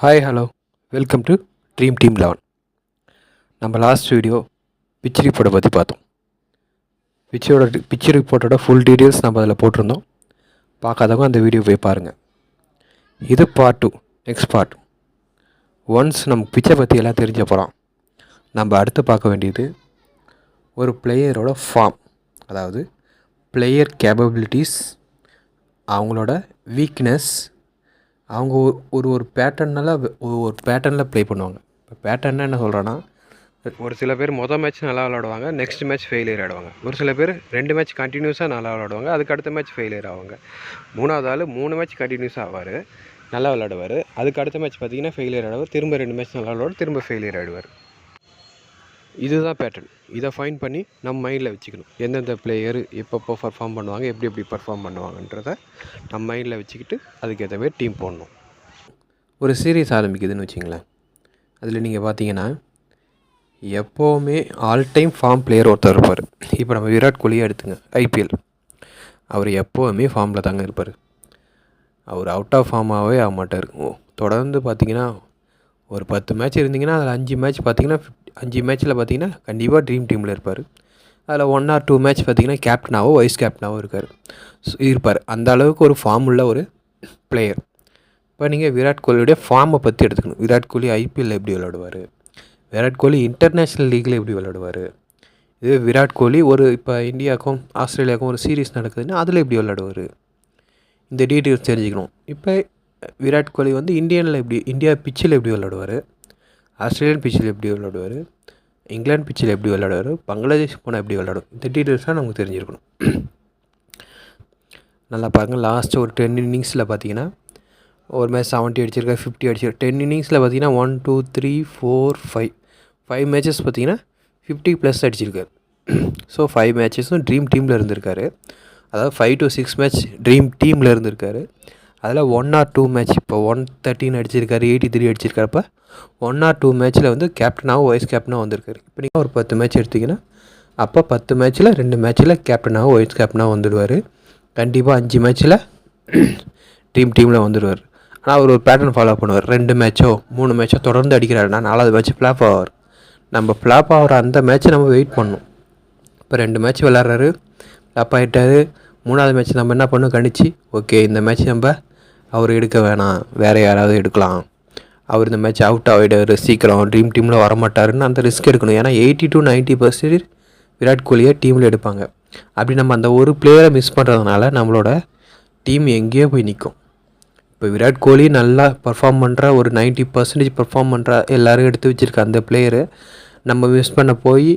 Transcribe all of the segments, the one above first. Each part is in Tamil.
Hi hello welcome to dream team 11. நம்ம லாஸ்ட் வீடியோ பிச் ரிப்போர்ட்டை பற்றி பார்த்தோம். பிச் ரிப்போர்ட்டோட ஃபுல் டீட்டெயில்ஸ் நம்ம அதில் போட்டிருந்தோம். பார்க்காதவங்க அந்த வீடியோ போய் பாருங்கள். இது பார்ட் 2, நெக்ஸ்ட் பார்ட். ஒன்ஸ் நம்ம பிச்சை பற்றி எல்லாம் தெரிஞ்ச போகிறோம், நம்ம அடுத்து பார்க்க வேண்டியது ஒரு பிளேயரோட ஃபார்ம், அதாவது பிளேயர் கேப்பபிலிட்டிஸ், அவங்களோட வீக்னஸ். அவங்க ஒரு பேட்டர்னில் ப்ளே பண்ணுவாங்க. இப்போ பேட்டர்னா என்ன சொல்கிறேன்னா, ஒரு சில பேர் மொதல் மேட்ச் நல்லா விளாடுவாங்க, நெக்ஸ்ட் மேட்ச் ஃபெயிலியர் ஆகிடுவாங்க. ஒரு சில பேர் 2 மேட்ச் கண்டினியூஸாக நல்லா விளாடுவாங்க, அதுக்கு அடுத்த மேட்ச் ஃபெயிலியர் ஆவாங்க. 3வது ஆள் 3 மேட்ச் கண்டினியூஸாக ஆவார், நல்லா விளாடுவார். அதுக்கு அடுத்த மேட்ச் பார்த்திங்கன்னா ஃபெயிலியர் ஆடுவார், திரும்ப 2 மேட்ச் நல்லா விளாடுவார், திரும்ப ஃபெயிலியர் ஆகிடுவார். இதுதான் பேட்டர்ன். இதை ஃபைன் பண்ணி நம்ம மைண்டில் வச்சுக்கணும். எந்தெந்த பிளேயர் எப்பப்போ பர்ஃபார்ம் பண்ணுவாங்க, எப்படி பர்ஃபார்ம் பண்ணுவாங்கன்றத நம்ம மைண்டில் வச்சுக்கிட்டு அதுக்கேற்ற மாதிரி டீம் போடணும். ஒரு சீரீஸ் ஆரம்பிக்குதுன்னு வச்சிங்களேன். அதில் நீங்கள் பார்த்தீங்கன்னா எப்போவுமே ஆல் டைம் ஃபார்ம் பிளேயர் ஒருத்தர் இருப்பார். இப்போ நம்ம விராட் கோலியை எடுத்துங்க, ஐபிஎல். அவர் எப்போவுமே ஃபார்மில் தாங்க இருப்பார். அவர் அவுட் ஆஃப் ஃபார்மாகவே ஆக மாட்டார். தொடர்ந்து பார்த்தீங்கன்னா ஒரு 10 மேட்ச் இருந்தீங்கன்னா அதில் 5 மேட்ச் பார்த்தீங்கன்னா 5 மேட்ச்சில் பார்த்தீங்கன்னா கண்டிப்பாக ட்ரீம் டீமில் இருப்பார். அதில் 1 or 2 மேட்ச் பார்த்தீங்கன்னா கேப்டனாகவோ வைஸ் கேப்டனாகவோ இருப்பார். அந்த அளவுக்கு ஒரு ஃபார்ம் உள்ள ஒரு பிளேயர். இப்போ நீங்கள் விராட் கோலியுடைய ஃபார்மை பற்றி எடுத்துக்கணும். விராட் கோலி ஐபிஎல்லில் எப்படி விளையாடுவார், விராட் கோலி இன்டர்நேஷ்னல் லீக்கில் எப்படி விளையாடுவார், இதுவே விராட் கோலி இப்போ இந்தியாவுக்கும் ஆஸ்திரேலியாவுக்கும் ஒரு சீரீஸ் நடக்குதுன்னா அதில் எப்படி விளையாடுவார், இந்த டீட்டெயில்ஸ் தெரிஞ்சுக்கணும். இப்போ விராட் கோலி இந்தியா பிச்சில் எப்படி விளையாடுவார், ஆஸ்திரேலியன் பிச்சில் எப்படி விளையாடுவார், இங்கிலாந்து பிச்சில் எப்படி விளையாடுவார், பங்களாதேஷ் போனால் எப்படி விளையாடும், இந்த டீட்டெயில்ஸ்லாம் நமக்கு தெரிஞ்சிருக்கணும். நல்லா பாருங்கள். லாஸ்ட்டு ஒரு 10 இன்னிங்ஸில் பார்த்தீங்கன்னா ஒரு மேட்ச் 70 அடிச்சிருக்காரு, 50 அடிச்சிருக்காரு. 10 இன்னிங்ஸில் பார்த்தீங்கன்னா 1 2 3 4 5 மேட்சஸ் பார்த்தீங்கன்னா 50+ அடிச்சிருக்காரு. ஸோ 5 மேட்சஸும் ட்ரீம் டீமில் இருந்திருக்காரு. அதாவது 5 to 6 மேட்ச் ட்ரீம் டீமில் இருந்திருக்காரு. அதில் 1 or 2 மேட்ச் இப்போ 113 அடிச்சிருக்காரு, 83 அடிச்சிருக்காரப்ப 1 or 2 மேட்ச்சில் கேப்டனாகவும் வைஸ் கேப்டனாகவும் வந்திருக்காரு. இப்போ நீங்கள் ஒரு 10 மேட்ச் எடுத்திங்கன்னா அப்போ 10 மேட்ச்சில் 2 மேட்ச்சில் கேப்டனாகவும் வைஸ் கேப்டனாகவும் வந்துடுவார். கண்டிப்பாக 5 மேட்ச்சில் ட்ரீம் டீமில் வந்துடுவார். ஆனால் அவர் ஒரு பேட்டர்ன் ஃபாலோ பண்ணுவார். 2 மேட்சோ 3 மேட்சோ தொடர்ந்து அடிக்கிறாருன்னா 4வது மேட்ச் ஃப்ளாப் ஆவார். நம்ம ஃப்ளாப் ஆகிற அந்த மேட்ச்சை நம்ம வெயிட் பண்ணணும். இப்போ 2 மேட்ச் விளாட்றாரு, ஃப்ளாப் ஆகிட்டார். 3வது மேட்ச் நம்ம என்ன பண்ணணும், கணிச்சு ஓகே இந்த மேட்ச் நம்ம அவர் எடுக்க வேணாம், வேறு யாராவது எடுக்கலாம், அவர் இந்த மேட்ச் அவுட் ஆகிடுவார், சீக்கிரம் ட்ரீம் டீமில் வரமாட்டாருன்னு அந்த ரிஸ்க் எடுக்கணும். ஏன்னா 80 to 90% விராட் கோலியை டீமில் எடுப்பாங்க. அப்படி நம்ம அந்த ஒரு பிளேயரை மிஸ் பண்ணுறதுனால நம்மளோட டீம் எங்கேயோ போய் நிற்கும். இப்போ விராட் கோலி நல்லா பர்ஃபார்ம் பண்ணுற, ஒரு 90% பர்ஃபார்ம் பண்ணுற, எல்லோரும் எடுத்து வச்சுருக்க அந்த பிளேயரை நம்ம மிஸ் பண்ண போய்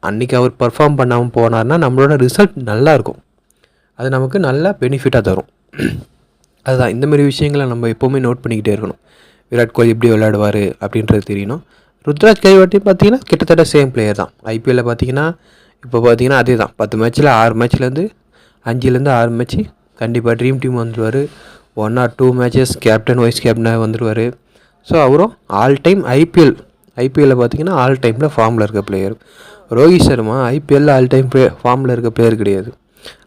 அன்றைக்கி அவர் பர்ஃபார்ம் பண்ணாமல் போனார்னா நம்மளோட ரிசல்ட் நல்லாயிருக்கும். அது நமக்கு நல்ல பெனிஃபிட்டாக தரும். அதுதான் இந்தமாரி விஷயங்களை நம்ம எப்போவுமே நோட் பண்ணிக்கிட்டே இருக்கணும். விராட் கோலி எப்படி விளையாடுவார் அப்படின்றது தெரியணும். ருத்ராஜ் கைவாட்டி பார்த்தீங்கன்னா கிட்டத்தட்ட சேம் பிளேயர் தான். ஐபிஎல்லில் பார்த்தீங்கன்னா இப்போ பார்த்தீங்கன்னா அதே தான். 10 மேட்ச்சில் 6 மேட்ச்லேருந்து 5லேருந்து 6 மேட்ச்சு கண்டிப்பாக ட்ரீம் டீம் வந்துடுவார். 1 or 2 மேட்சஸ் கேப்டன் வைஸ் கேப்டனாக வந்துடுவார். ஸோ அவரும் ஆல் டைம் ஐபிஎல்லில் பார்த்தீங்கன்னா ஆல் டைமில் ஃபார்மில் இருக்க பிளேயர். ரோஹித் சர்மா ஐபிஎல்லில் ஆல் டைம் ஃபார்மில் இருக்க பிளேயர் கிடையாது.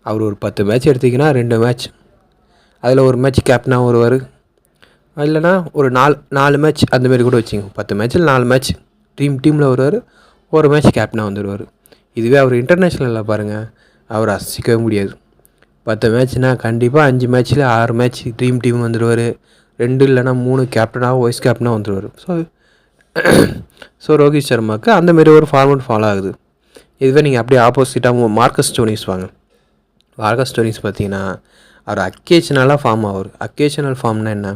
அவர் ஒரு 10 மேட்ச் எடுத்திங்கன்னா 2 மேட்ச் அதில் ஒரு மேட்ச் கேப்டனாக வருவார், இல்லைனா ஒரு 4 மேட்ச் அந்தமாரி கூட வச்சுங்க. 10 மேட்ச்சில் 4 மேட்ச் டீமில் வருவார், ஒரு மேட்ச் கேப்டனாக வந்துடுவார். இதுவே அவர் இன்டர்நேஷ்னலில் பாருங்கள், அவர் அசிக்கவே முடியாது. 10 மேட்ச்னால் கண்டிப்பாக 5 மேட்ச்சில் 6 மேட்ச் ட்ரீம் டீம் வந்துடுவார், 2 இல்லைனா 3 கேப்டனாக வைஸ் கேப்டனாக வந்துடுவார். ஸோ ரோஹித் சர்மாவுக்கு அந்தமாரி ஒரு ஃபார்மேட் ஃபாலோ ஆகுது. இதுவே நீங்கள் அப்படியே ஆப்போசிட்டாக மார்க்கஸ் ஸ்டோனிஸ் வாங்க. மார்க்கஸ் ஸ்டோனிஸ் பார்த்தீங்கன்னா அவர் அக்கேஷனலாக ஃபார்ம் ஆவார். அக்கேஷனல் ஃபார்ம்னா என்ன,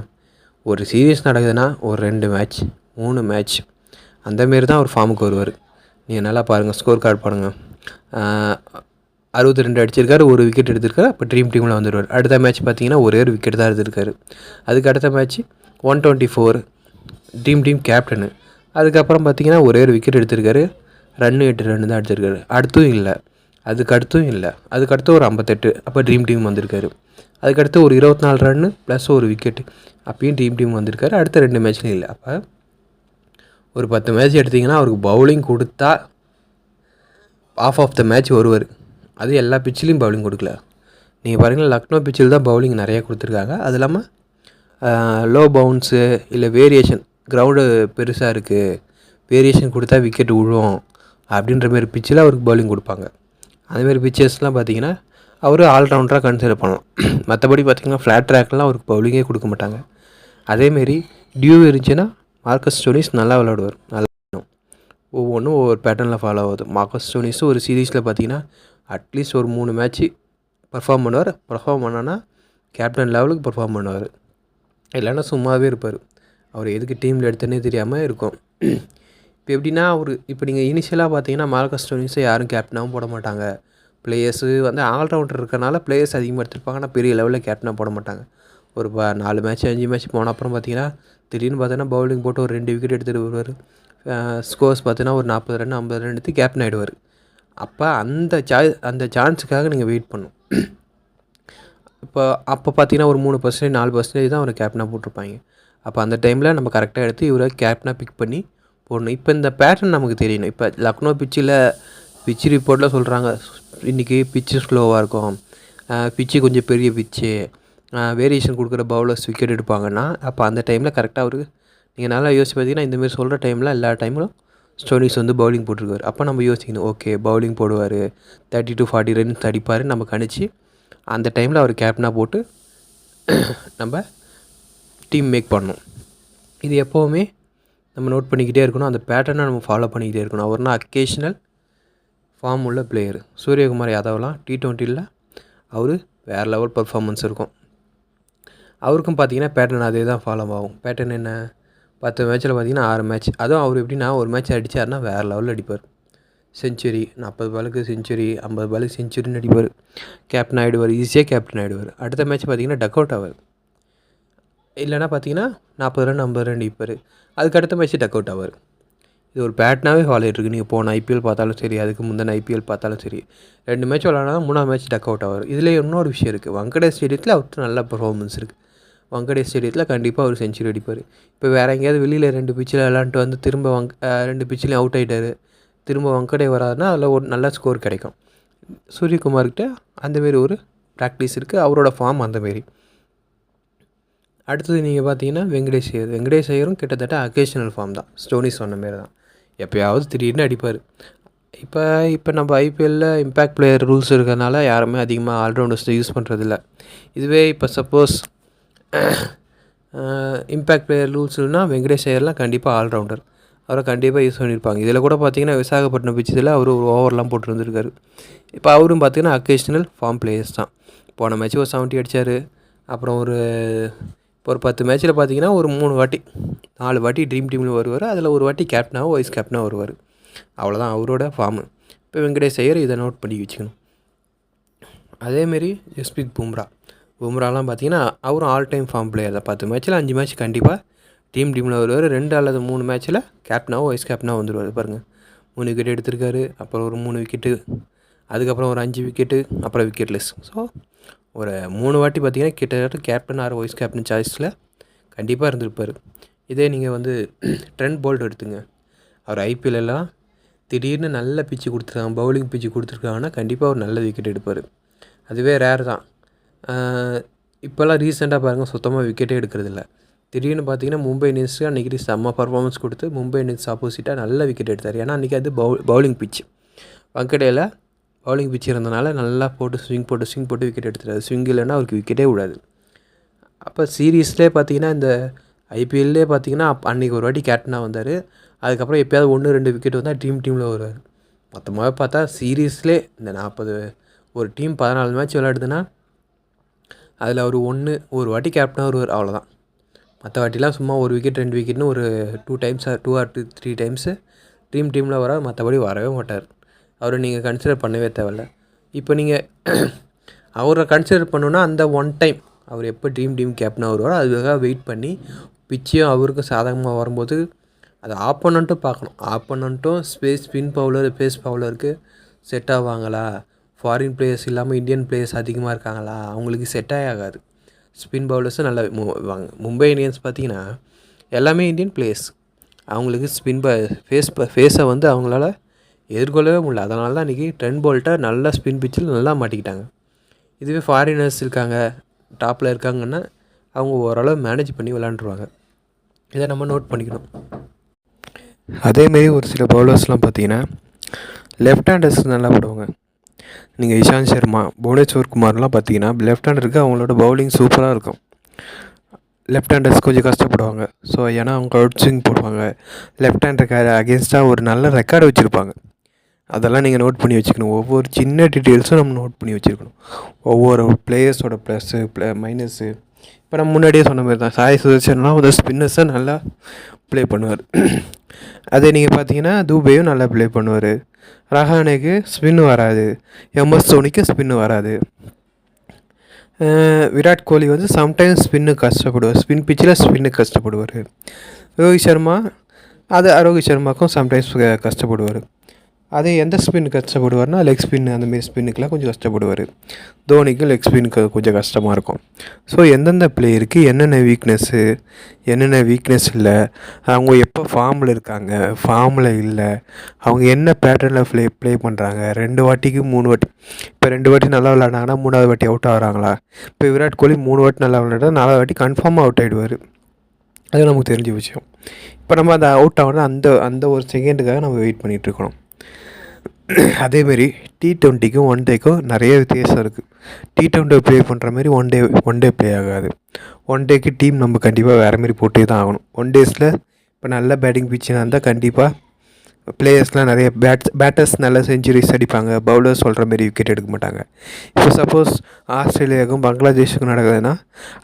ஒரு சீரீஸ் நடக்குதுன்னா ஒரு 2 மேட்ச் 3 மேட்ச் அந்தமாரி தான் அவர் ஃபார்முக்கு வருவார். நீங்கள் நல்லா பாருங்கள், ஸ்கோர் கார்டு பாருங்கள். 62 அடிச்சிருக்காரு, ஒரு விக்கெட் எடுத்திருக்காரு, அப்போ ட்ரீம் டீமில் வந்துடுவார். அடுத்த மேட்ச் பார்த்தீங்கன்னா ஒரே ஒரு விக்கெட் தான் எடுத்திருக்காரு. அதுக்கு அடுத்த மேட்ச் 124 ட்ரீம் டீம் கேப்டனு. அதுக்கப்புறம் பார்த்தீங்கன்னா ஒரே ஒரு விக்கெட் எடுத்திருக்காரு, 8 ரன் தான் அடிச்சிருக்காரு. அடுத்தும் இல்லை, அதுக்கடுத்தும் இல்லை, அதுக்கடுத்து ஒரு 58, அப்போ ட்ரீம் டீம் வந்திருக்காரு. அதுக்கடுத்து ஒரு 24 ரன்னு ப்ளஸ் ஒரு விக்கெட்டு, அப்பயும் ட்ரீம் டீம் வந்திருக்காரு. அடுத்த 2 மேட்ச்லையும் இல்லை. அப்போ ஒரு 10 மேட்ச் எடுத்திங்கன்னா அவருக்கு பவுலிங் கொடுத்தா ஆஃப் த மேட்ச் வருவார். அது எல்லா பிச்சிலையும் பவுலிங் கொடுக்கல. நீங்கள் பாருங்கள், லக்னோ பிச்சில் தான் பவுலிங் நிறையா கொடுத்துருக்காங்க. அது இல்லாமல் லோ பவுன்ஸு இல்லை வேரியேஷன் கிரவுண்டு பெருசாக இருக்குது, வேரியேஷன் கொடுத்தா விக்கெட் விழும் அப்படின்ற மாரி பிச்சில் அவருக்கு பவுலிங் கொடுப்பாங்க. அதேமாரி பிச்சர்ஸ்லாம் பார்த்தீங்கன்னா அவர் ஆல்ரவுண்டராக கன்சிடர் பண்ணலாம். மற்றபடி பார்த்திங்கன்னா ஃப்ளாட் ட்ராக்லாம் அவருக்கு பவுலிங்கே கொடுக்க மாட்டாங்க. அதேமாரி டியூ இருந்துச்சுன்னா மார்க்கஸ் ஸ்டோனிஸ் நல்லா விளையாடுவார். நல்லா ஒவ்வொன்றும் ஒவ்வொரு பேட்டர்னில் ஃபாலோ ஆகுது. மார்க்கஸ் ஸ்டோனிஸ் ஒரு சீரீஸில் பார்த்தீங்கன்னா அட்லீஸ்ட் ஒரு 3 மேட்ச்சு பர்ஃபார்ம் பண்ணுவார். பர்ஃபார்ம் பண்ணோன்னா கேப்டன் லெவலுக்கு பர்ஃபார்ம் பண்ணுவார், இல்லைன்னா சும்மாவே இருப்பார். அவர் எதுக்கு டீமில் எடுத்தனே தெரியாமல் இருக்கும். இப்போ எப்படின்னா இப்போ நீங்கள் இனிஷியலாக பார்த்தீங்கன்னா மார்க்கஸ் ஸ்டோனிஸை யாரும் கேப்டனாகவும் போட மாட்டாங்க. பிளேயர்ஸு வந்து ஆல்ரவுண்டர் இருக்கனால பிளேயர்ஸ் அதிகமாக எடுத்துருப்பாங்க, ஆனால் பெரிய லெவலில் கேப்டனாக போட மாட்டாங்க. ஒரு 4 மேட்ச் 5 மேட்ச் போன அப்புறம் பார்த்தீங்கன்னா திடீர்னு பார்த்தீங்கன்னா பவுலிங் போட்டு ஒரு 2 விக்கெட் எடுத்துகிட்டு வருவார். ஸ்கோர்ஸ் பார்த்தீங்கன்னா ஒரு 40 ரன் 50 ரன் எடுத்து கேப்டன் ஆகிடுவார். அப்போ அந்த சான்ஸுக்காக நீங்கள் வெயிட் பண்ணணும். அப்போ பார்த்தீங்கன்னா ஒரு 3% 4% தான் அவர் கேப்டனாக போட்டிருப்பாங்க. அப்போ அந்த டைமில் நம்ம கரெக்டாக எடுத்து இவரை கேப்டனாக பிக் பண்ணி போடணும். இப்போ இந்த பேட்டர்ன் நமக்கு தெரியணும். இப்போ லக்னோ பிச்சு ரிப்போர்ட்டில் சொல்கிறாங்க இன்றைக்கி பிச்சு ஸ்லோவாக இருக்கும், பிச்சு கொஞ்சம் பெரிய பிச்சு, வேரியேஷன் கொடுக்குற பவுலர்ஸ் விக்கெட் எடுப்பாங்கன்னா அப்போ அந்த டைமில் கரெக்டாக அவருக்கு நீங்கள் நல்லா யோசிச்சு பார்த்தீங்கன்னா இந்தமாரி சொல்கிற டைமில் எல்லா டைமிலும் ஸ்டோனிஸ் வந்து பவுலிங் போட்டிருக்காரு. அப்போ நம்ம யோசிக்கணும், ஓகே பவுலிங் போடுவார், 30 to 40 ரன்ஸ் அடிப்பார், நம்ம கணிச்சு அந்த டைமில் அவர் கேப்டனாக போட்டு நம்ம டீம் மேக் பண்ணணும். இது எப்போவுமே நம்ம நோட் பண்ணிக்கிட்டே இருக்கணும். அந்த பேட்டர்னை நம்ம ஃபாலோ பண்ணிக்கிட்டே இருக்கணும். அவர்னா அக்கேஷனல் ஃபார்ம் உள்ள பிளேயர். சூரியகுமார் யாதவ்லாம் T20ல் அவர் வேறு லெவல் பர்ஃபார்மன்ஸ் இருக்கும். அவருக்கும் பார்த்தீங்கன்னா பேட்டர்ன் அதே தான் ஃபாலோ ஆகும். பேட்டர்ன் என்ன, 10 மேட்ச்சில் பார்த்தீங்கன்னா 6 மேட்ச். அதுவும் அவர் எப்படின்னா ஒரு மேட்ச் அடித்தார்னா வேறு லெவலில் அடிப்பார். செஞ்சுரி, 40 பாலுக்கு செஞ்சுரி, 50 பாலுக்கு செஞ்சுரின்னு அடிப்பார். கேப்டன் ஆகிடுவார், ஈஸியாக கேப்டன் ஆகிடுவார். அடுத்த மேட்ச் பார்த்தீங்கன்னா டக் அவுட் ஆவார், இல்லைனா பார்த்தீங்கன்னா 40 ரன் 50 ரன் அடிப்பார். அதுக்கு அடுத்த மேட்ச்சு டக் அவுட் ஆவார். இது ஒரு பேட்டர்னாகவே ஃபாலோ ஆகிட்டுருக்கு. நீங்கள் போன IPL பார்த்தாலும் சரி, அதுக்கு முந்தின IPL பார்த்தாலும் சரி, 2 மேட்ச் விளாட்னா 3ஆம் மேட்ச் டக் அவுட் ஆவார். இதில் இன்னொரு விஷயம் இருக்குது, வாங்கடே ஸ்டேடியத்தில் அவருக்கு நல்ல பர்ஃபார்மன்ஸ் இருக்குது. வாங்கடே ஸ்டேடியத்தில் கண்டிப்பாக அவர் செஞ்சுரி அடிப்பார். இப்போ வேறு எங்கேயாவது வெளியில் 2 பிச்சில் விளாண்டுட்டு வந்து திரும்ப 2 பிச்சிலையும் அவுட் ஆகிட்டார், திரும்ப வாங்கடே வராதுன்னா அதில் ஒரு நல்ல ஸ்கோர் கிடைக்கும். சூரியகுமார்கிட்ட அந்தமாரி ஒரு ப்ராக்டிஸ் இருக்குது, அவரோட ஃபார்ம் அந்தமாரி. அடுத்தது நீங்கள் பார்த்தீங்கன்னா வெங்கடேஷ் ஐயரும் கிட்டத்தட்ட அக்கேஷனல் ஃபார்ம் தான், ஸ்டோனிஸ் சொன்ன மாரி தான், எப்போயாவது திடீர்னு அடிப்பார். இப்போ நம்ம IPLல இம்பேக்ட் பிளேயர் ரூல்ஸ் இருக்கிறதுனால யாருமே அதிகமாக ஆல்ரவுண்டர்ஸ் யூஸ் பண்ணுறதில்ல. இதுவே இப்போ சப்போஸ் இம்பேக்ட் பிளேயர் ரூல்ஸ்னால் வெங்கடேஷ் ஐயர்லாம் கண்டிப்பாக ஆல்ரவுண்டர், அவரை கண்டிப்பாக யூஸ் பண்ணியிருப்பாங்க. இதில் கூட பார்த்தீங்கன்னா விசாகப்பட்டினம் பிச்சில் அவர் ஒரு ஓவர்லாம் போட்டுருந்துருக்காரு. இப்போ அவரும் பார்த்தீங்கன்னா அக்கேஷனல் ஃபார்ம் பிளேயர்ஸ் தான். போன மேட்ச் ஒரு 70 அடித்தார். அப்புறம் இப்போ ஒரு 10 மேட்ச்சில் பார்த்தீங்கன்னா ஒரு 4 வாட்டி ட்ரீம் டீமில் வருவார். அதில் ஒரு வாட்டி கேப்டனாகவும் வைஸ் கேப்டனாக வருவார். அவ்வளோதான் அவரோட ஃபார்மு. இப்போ வெங்கடேஷ் ஐயர் இதை நோட் பண்ணி வச்சுக்கணும். அதேமாரி ஜஸ்பிரித் பும்ராலாம் பார்த்தீங்கன்னா அவரும் ஆல் டைம் ஃபார்ம் பிளேயர் தான். 10 மேட்ச்சில் 5 மேட்ச் கண்டிப்பாக டீமில் வருவார். 2 அல்லது 3 மேட்ச்சில் கேப்டனாகவும் வைஸ் கேப்டனாகவும் வந்துடுவார். பாருங்கள், 3 விக்கெட் எடுத்திருக்காரு, அப்புறம் ஒரு 3 விக்கெட்டு, அதுக்கப்புறம் ஒரு 5 விக்கெட்டு, அப்புறம் விக்கெட்லெஸ். ஸோ ஒரு 3 வாட்டி பார்த்தீங்கன்னா கிட்டத்தட்ட கேப்டன் ஆர் வைஸ் கேப்டன் சாய்ஸில் கண்டிப்பாக இருந்திருப்பார். இதே நீங்கள் வந்து ட்ரெண்ட் போல்ட் எடுத்துங்க, அவர் IPLலாம் திடீர்னு நல்ல பிச்சு கொடுத்துருக்காங்க, பவுலிங் பிச்சு கொடுத்துருக்காங்கன்னா கண்டிப்பாக ஒரு நல்ல விக்கெட் எடுப்பார். அதுவே ரேர் தான். இப்போல்லாம் ரீசெண்டாக பாருங்கள் சுத்தமாக விக்கெட்டே எடுக்கிறதில்ல. திடீர்னு பார்த்தீங்கன்னா மும்பை இந்தியன்ஸுக்கு அன்றைக்கி செம்ம பர்ஃபார்மன்ஸ் கொடுத்து மும்பை இந்தியன்ஸ் ஆப்போசிட்டாக நல்ல விக்கெட் எடுத்தார். ஏன்னா அன்றைக்கி அது பவுலிங் பிச்சு, வங்கடையில் பவுலிங் பிச்சு இருந்தனால நல்லா ஸ்விங் போட்டு விக்கெட் எடுத்துட்டார். ஸ்விங் இல்லைன்னா அவருக்கு விக்கெட்டே விடாது. அப்போ சீரீஸ்லேயே பார்த்தீங்கன்னா இந்த IPLலே பார்த்தீங்கன்னா அன்றைக்கி ஒரு வாட்டி கேப்டனாக வந்தார். அதுக்கப்புறம் எப்போயாவது 1-2 விக்கெட் வந்தால் டீமில் வருவார். மொத்தமாக பார்த்தா சீரீஸ்லேயே இந்த 40 ஒரு டீம் 14 மேட்ச் விளையாடுதுன்னா அதில் அவர் ஒரு வாட்டி கேப்டனாக வருவார், அவ்வளோதான். மற்ற வாட்டிலாம் சும்மா 1 விக்கெட் 2 விக்கெட்னு ஒரு 2 or 3 டைம்ஸு டீமில் வர, மற்றபடி வரவே மாட்டார். அவரை நீங்கள் கன்சிடர் பண்ணவே தேவையில்ல. இப்போ நீங்கள் அவரை கன்சிடர் பண்ணணுன்னா அந்த ஒன் டைம் அவர் எப்போ டீம் கேப்டனாக வருவாரோ அதுக்காக வெயிட் பண்ணி பிச்சையும் அவருக்கும் சாதகமாக வரும்போது அது ஆப்போனண்ட்டும் பார்க்கணும். ஆப்போனண்ட்டும் ஸ்பின் பவுலர் பேஸ் பவுலருக்கு செட் ஆவாங்களா, ஃபாரின் பிளேயர்ஸ் இல்லாமல் இந்தியன் பிளேயர்ஸ் அதிகமாக இருக்காங்களா, அவங்களுக்கு செட்டே ஆகாது. ஸ்பின் பவுலர்ஸும் நல்லா மும்பை இந்தியன்ஸ் பார்த்திங்கன்னா எல்லாமே இந்தியன் பிளேயர்ஸ், அவங்களுக்கு ஃபேஸை வந்து அவங்களால எதிர்கொள்ளவே முடியல. அதனால தான் இன்றைக்கி ட்ரெண்ட் போல்ட்டை நல்லா ஸ்பின் பிச்சில் நல்லா மாட்டிக்கிட்டாங்க. இதுவே ஃபாரினர்ஸ் இருக்காங்க, டாப்பில் இருக்காங்கன்னா அவங்க ஓரளவு மேனேஜ் பண்ணி விளாண்டுருவாங்க. இதை நம்ம நோட் பண்ணிக்கணும். அதேமாரி ஒரு சில பவுலர்ஸ்லாம் பார்த்தீங்கன்னா லெஃப்ட் ஹேண்டர்ஸ் நல்லா போடுவாங்க. நீங்கள் இஷாந்த் சர்மா, புவனேஸ்வர் குமார்லாம் பார்த்தீங்கன்னா லெஃப்ட் ஹேண்டருக்கு அவங்களோட பவுலிங் சூப்பராக இருக்கும். லெஃப்ட் ஹேண்டர்ஸ் கொஞ்சம் கஷ்டப்படுவாங்க. ஸோ ஏன்னா அவங்க அவுட் ஸ்விங் போடுவாங்க. லெஃப்ட் ஹேண்டருக்கு அகேன்ஸ்டாக ஒரு நல்ல ரெக்கார்டு வச்சுருப்பாங்க. அதெல்லாம் நீங்கள் நோட் பண்ணி வச்சுக்கணும். ஒவ்வொரு சின்ன டீட்டெயில்ஸும் நம்ம நோட் பண்ணி வச்சுருக்கணும். ஒவ்வொரு பிளேயர்ஸோட ப்ளஸ்ஸு மைனஸு. இப்போ நம்ம முன்னாடியே சொன்ன மாதிரி தான், சாய் சுதர்ஷன்லாம் ஒரு ஸ்பின்னர்ஸை நல்லா ப்ளே பண்ணுவார். அதே நீங்கள் பார்த்தீங்கன்னா தூபேயும் நல்லா ப்ளே பண்ணுவார். ரஹானேக்கு ஸ்பின்னு வராது, எம்எஸ் தோனிக்கு ஸ்பின்னு வராது. விராட் கோலி வந்து சம்டைம்ஸ் ஸ்பின்னுக்கு கஷ்டப்படுவார், ஸ்பின் பிச்சில் ஸ்பின்னுக்கு கஷ்டப்படுவார். ரோஹித் சர்மாவுக்கும் சம்டைம்ஸ் கஷ்டப்படுவார். அதே எந்த ஸ்பின் கஷ்டப்படுவார்னா லெக் ஸ்பின், அந்தமாரி ஸ்பின்னுக்கெலாம் கொஞ்சம் கஷ்டப்படுவார். தோனிக்கு லெக் ஸ்பின்னுக்கு கொஞ்சம் கஷ்டமாக இருக்கும். ஸோ எந்தெந்த பிளேயருக்கு என்னென்ன வீக்னஸ் இல்லை, அவங்க எப்போ ஃபார்மில் இருக்காங்க, ஃபார்மில் இல்லை, அவங்க என்ன பேட்டர்னில் ப்ளே பண்ணுறாங்க, 2 வாட்டிக்கு 3 வாட்டி. இப்போ 2 வாட்டி நல்லா விளாண்டாங்கன்னா 3வது வாட்டி அவுட் ஆகிறாங்களா? இப்போ விராட் கோலி 3 வாட்டி நல்லா விளாண்டா 4வது வாட்டி கன்ஃபார்மாக அவுட் ஆகிடுவார். அது நமக்கு தெரிஞ்ச விஷயம். இப்போ நம்ம அந்த அவுட் ஆகணும் அந்த ஒரு செகண்டுக்காக நம்ம வெயிட் பண்ணிகிட்ருக்கணும். அதேமாரி T20க்கும் 1 டேக்கும் நிறைய வித்தியாசம் இருக்குது. T20 ப்ளே பண்ணுற மாதிரி ஒன் டே ப்ளே ஆகாது. 1 டேக்கு டீம் நம்ம கண்டிப்பாக வேறு மாரி போட்டே தான் ஆகணும். 1 டேஸில் இப்போ நல்ல பேட்டிங் பிச்சுனா இருந்தால் கண்டிப்பாக பிளேயர்ஸ்லாம் நிறைய பேட்டர்ஸ் நல்ல செஞ்சுரிஸ் அடிப்பாங்க. பவுலர்ஸ் சொல்கிற மாரி விக்கெட் எடுக்க மாட்டாங்க. இப்போ சப்போஸ் ஆஸ்திரேலியாவுக்கும் பங்களாதேஷுக்கும் நடக்குதுன்னா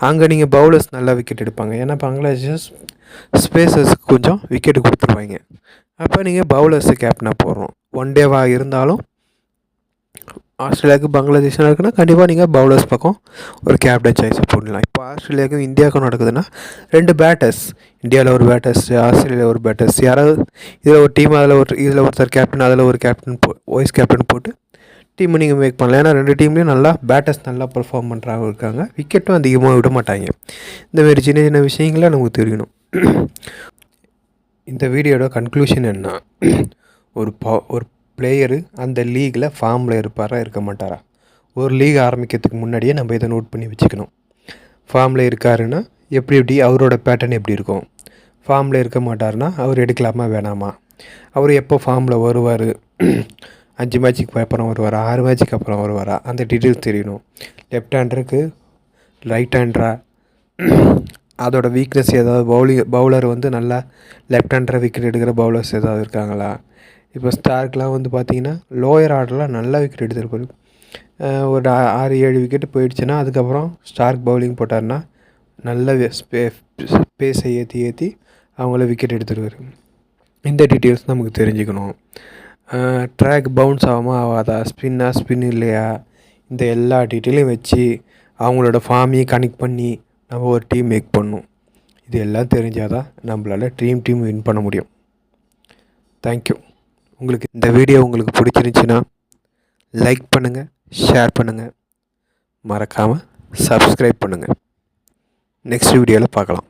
அங்கே நீங்கள் பவுலர்ஸ் நல்லா விக்கெட் எடுப்பாங்க. ஏன்னா பங்களாதேஷ் ஸ்பேசர்ஸுக்கு கொஞ்சம் விக்கெட்டு கொடுத்துருவாங்க. அப்போ நீங்கள் பவுலர்ஸு கேப்டனாக போடுறோம். 1 டேவாக இருந்தாலும் ஆஸ்திரேலியாவுக்கு பங்களாதேஷ் இருக்குன்னா கண்டிப்பாக நீங்கள் பவுலர்ஸ் பக்கம் ஒரு கேப்டன் சாய்ஸை போடலாம். இப்போ ஆஸ்திரேலியாவுக்கும் இந்தியாவுக்கும் நடக்குதுன்னா 2 பேட்டர்ஸ், இந்தியாவில் ஒரு பேட்டர்ஸ், ஆஸ்திரேலியாவில் ஒரு பேட்டர்ஸ், யாராவது இதில் ஒரு டீம், இதில் ஒருத்தர் கேப்டன், அதில் ஒரு கேப்டன் வைஸ் கேப்டன் போட்டு டீமை நீங்கள் மேக் பண்ணலாம். ஏன்னா 2 டீம்லேயும் நல்லா பேட்டர்ஸ் நல்லா பர்ஃபார்ம் பண்ணுறாங்க இருக்காங்க. விக்கெட்டும் அதிகமாக விட மாட்டாங்க. இந்தமாரி சின்ன சின்ன விஷயங்கள நமக்கு தெரியணும். இந்த வீடியோட கன்க்ளூஷன் என்ன, ஒரு பிளேயரு அந்த லீகில் ஃபார்மில் இருப்பாரா இருக்க மாட்டாரா? ஒரு லீக் ஆரம்பிக்கிறதுக்கு முன்னாடியே நம்ம இதை நோட் பண்ணி வச்சுக்கணும். ஃபார்மில் இருக்காருன்னா எப்படி அவரோட பேட்டர்ன் எப்படி இருக்கும்? ஃபார்மில் இருக்க மாட்டார்னா அவர் எடுக்கலாமா வேணாமா? அவர் எப்போ ஃபார்மில் வருவார்? 5 மேட்ச்சுக்கு அப்புறம் வருவாரா, 6 மேட்ச்சுக்கு அப்புறம் வருவாரா? அந்த டீட்டெயில்ஸ் தெரியணும். லெஃப்ட் ஹேண்டருக்கு ரைட் ஹேண்டரா, அதோட வீக்னஸ் ஏதாவது, பவுலர் வந்து நல்லா லெஃப்ட் ஹேண்டரை விக்கெட் எடுக்கிற பவுலர்ஸ் ஏதாவது இருக்காங்களா? இப்போ ஸ்டார்க்லாம் வந்து பார்த்திங்கன்னா லோயர் ஆர்டர்லாம் நல்லா விக்கெட் எடுத்துருப்பாரு. ஒரு 6-7 விக்கெட்டு போயிடுச்சுன்னா அதுக்கப்புறம் ஸ்டார்க் பவுலிங் போட்டார்னா நல்ல ஸ்பேஸை ஏற்றி அவங்கள விக்கெட் எடுத்துருவார். இந்த டீட்டெயில்ஸ் நமக்கு தெரிஞ்சுக்கணும். ட்ராக் பவுன்ஸ் ஆகாதா, ஸ்பின் இல்லையா, இந்த எல்லா டீட்டெயிலையும் வச்சு அவங்களோட ஃபார்மையும் கனெக்ட் பண்ணி நம்ம ஒரு டீம் மேக் பண்ணணும். இது எல்லாம் தெரிஞ்சால் தான் நம்மளால் டீம் வின் பண்ண முடியும். தேங்க்யூ. உங்களுக்கு இந்த வீடியோ உங்களுக்கு பிடிச்சிருந்துச்சின்னா லைக் பண்ணுங்கள், ஷேர் பண்ணுங்கள், மறக்காமல் சப்ஸ்கிரைப் பண்ணுங்கள். நெக்ஸ்ட் வீடியோவில் பார்க்கலாம்.